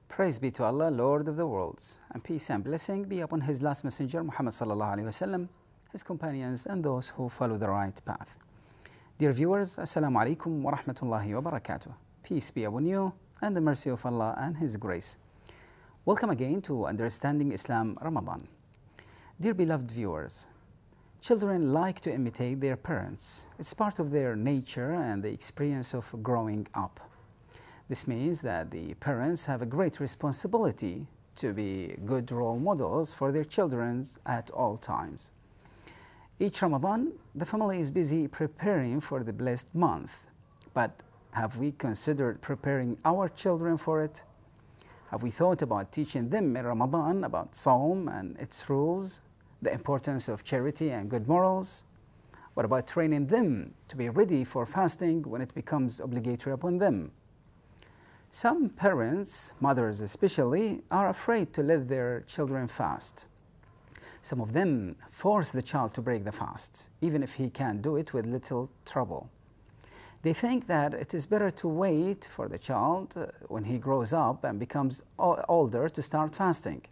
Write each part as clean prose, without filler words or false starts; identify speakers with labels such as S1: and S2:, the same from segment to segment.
S1: Praise be to Allah, Lord of the worlds, and peace and blessing be upon His last messenger, Muhammad sallallahu alaihi wasallam, his companions, and those who follow the right path. Dear viewers, Assalamu alaikum wa rahmatullahi wa barakatuh. Peace be upon you, and the mercy of Allah and His grace. Welcome again to Understanding Islam Ramadan. Dear beloved viewers, children like to imitate their parents. It's part of their nature and the experience of growing up. This means that the parents have a great responsibility to be good role models for their children at all times. Each Ramadan, the family is busy preparing for the blessed month. But have we considered preparing our children for it? Have we thought about teaching them in Ramadan about Sawm and its rules, the importance of charity and good morals? What about training them to be ready for fasting when it becomes obligatory upon them? Some parents, mothers especially, are afraid to let their children fast. Some of them force the child to break the fast, even if he can do it with little trouble. They think that it is better to wait for the child when he grows up and becomes older to start fasting.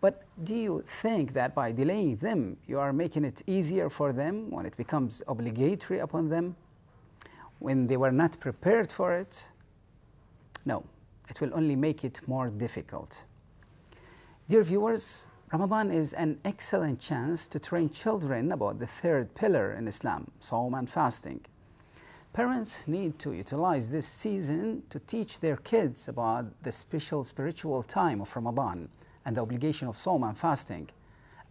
S1: But do you think that by delaying them, you are making it easier for them when it becomes obligatory upon them, when they were not prepared for it? No, it will only make it more difficult. Dear viewers, Ramadan is an excellent chance to train children about the third pillar in Islam, Sawm and fasting. Parents need to utilize this season to teach their kids about the special spiritual time of Ramadan and the obligation of Sawm and fasting,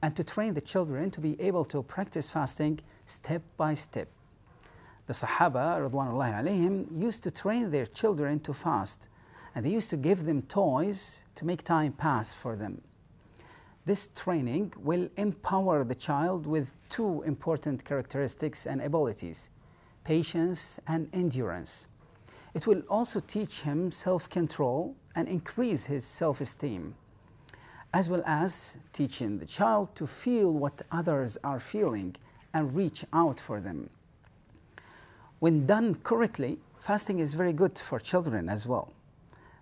S1: and to train the children to be able to practice fasting step by step. The Sahaba, Radwanullahi alayhim, used to train their children to fast, and they used to give them toys to make time pass for them. This training will empower the child with two important characteristics and abilities: patience and endurance. It will also teach him self-control and increase his self-esteem, as well as teaching the child to feel what others are feeling and reach out for them. When done correctly, fasting is very good for children as well.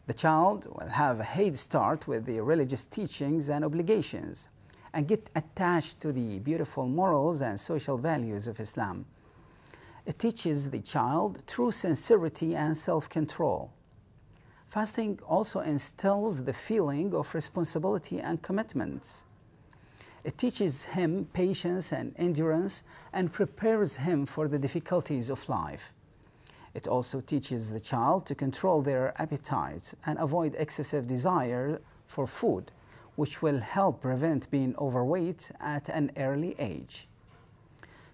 S1: The child will have a head start with the religious teachings and obligations and get attached to the beautiful morals and social values of Islam. It teaches the child true sincerity and self-control. Fasting also instills the feeling of responsibility and commitments. It teaches him patience and endurance and prepares him for the difficulties of life. It also teaches the child to control their appetite and avoid excessive desire for food, which will help prevent being overweight at an early age.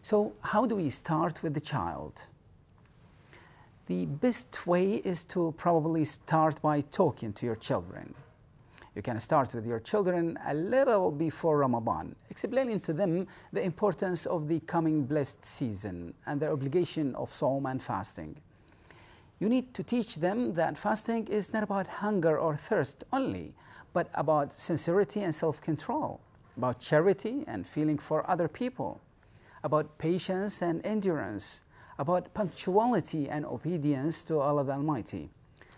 S1: So, how do we start with the child? The best way is to probably start by talking to your children. You can start with your children a little before Ramadan, explaining to them the importance of the coming blessed season and the obligation of Sawm and fasting. You need to teach them that fasting is not about hunger or thirst only, but about sincerity and self-control, about charity and feeling for other people, about patience and endurance, about punctuality and obedience to Allah the Almighty,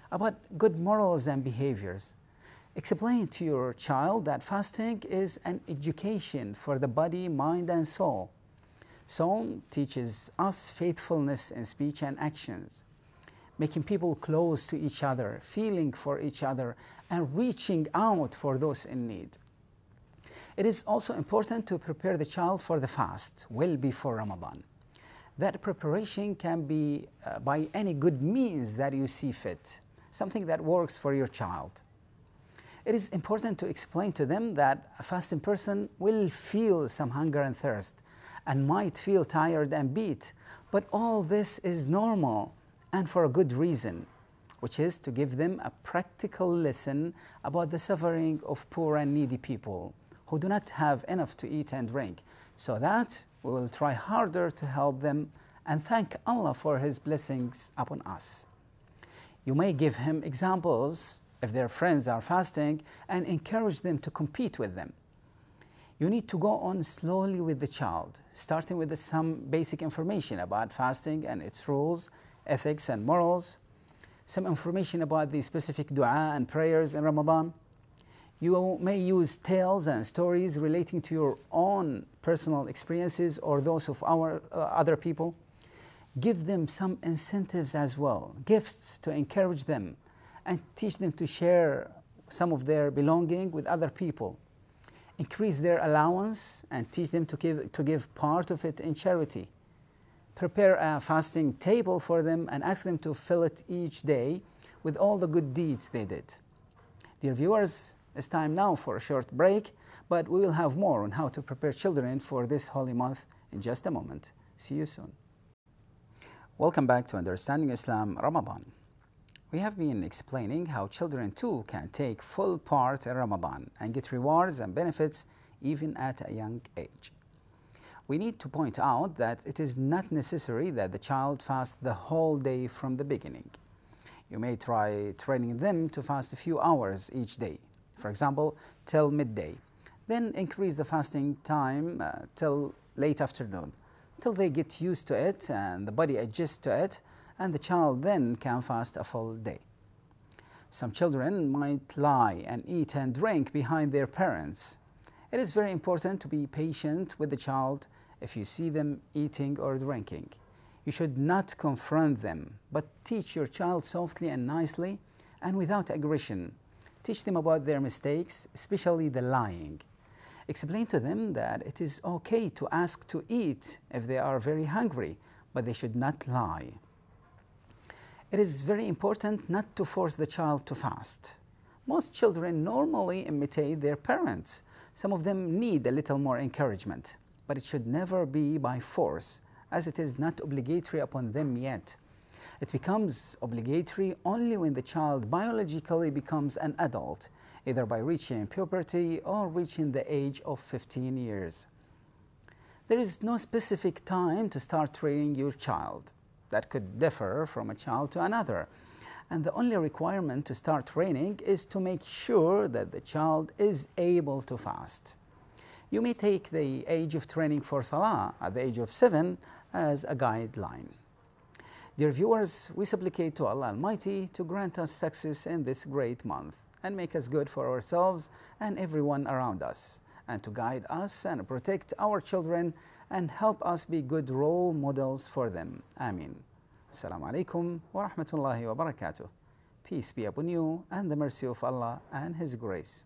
S1: about good morals and behaviors. Explain to your child that fasting is an education for the body, mind, and soul. Sawm teaches us faithfulness in speech and actions, making people close to each other, feeling for each other, and reaching out for those in need. It is also important to prepare the child for the fast well before Ramadan. That preparation can be by any good means that you see fit, something that works for your child. It is important to explain to them that a fasting person will feel some hunger and thirst and might feel tired and beat, but all this is normal and for a good reason, which is to give them a practical lesson about the suffering of poor and needy people who do not have enough to eat and drink, so that we will try harder to help them and thank Allah for His blessings upon us. You may give him examples if their friends are fasting and encourage them to compete with them. You need to go on slowly with the child, starting with some basic information about fasting and its rules, ethics and morals. some information about the specific dua and prayers in Ramadan. You may use tales and stories relating to your own personal experiences or those of other people. Give them some incentives as well, gifts to encourage them and teach them to share some of their belonging with other people. Increase their allowance and teach them to give part of it in charity. Prepare a fasting table for them and ask them to fill it each day with all the good deeds they did. Dear viewers, it's time now for a short break, but we will have more on how to prepare children for this holy month in just a moment. See you soon. Welcome back to Understanding Islam Ramadan. We have been explaining how children too can take full part in Ramadan and get rewards and benefits even at a young age. We need to point out that it is not necessary that the child fast the whole day from the beginning. You may try training them to fast a few hours each day, for example, till midday. Then increase the fasting time till late afternoon, till they get used to it and the body adjusts to it, and the child then can fast a full day. Some children might lie and eat and drink behind their parents. It is very important to be patient with the child if you see them eating or drinking. You should not confront them, but teach your child softly and nicely and without aggression. Teach them about their mistakes, especially the lying. Explain to them that it is okay to ask to eat if they are very hungry, but they should not lie. It is very important not to force the child to fast. Most children normally imitate their parents. Some of them need a little more encouragement, but it should never be by force, as it is not obligatory upon them yet. It becomes obligatory only when the child biologically becomes an adult, either by reaching puberty or reaching the age of 15 years. There is no specific time to start training your child. That could differ from a child to another. And the only requirement to start training is to make sure that the child is able to fast. You may take the age of training for Salah at the age of 7 as a guideline. Dear viewers, we supplicate to Allah Almighty to grant us success in this great month and make us good for ourselves and everyone around us, and to guide us and protect our children and help us be good role models for them. Ameen. Assalamu alaikum wa rahmatullahi wa barakatuh. Peace be upon you and the mercy of Allah and His grace.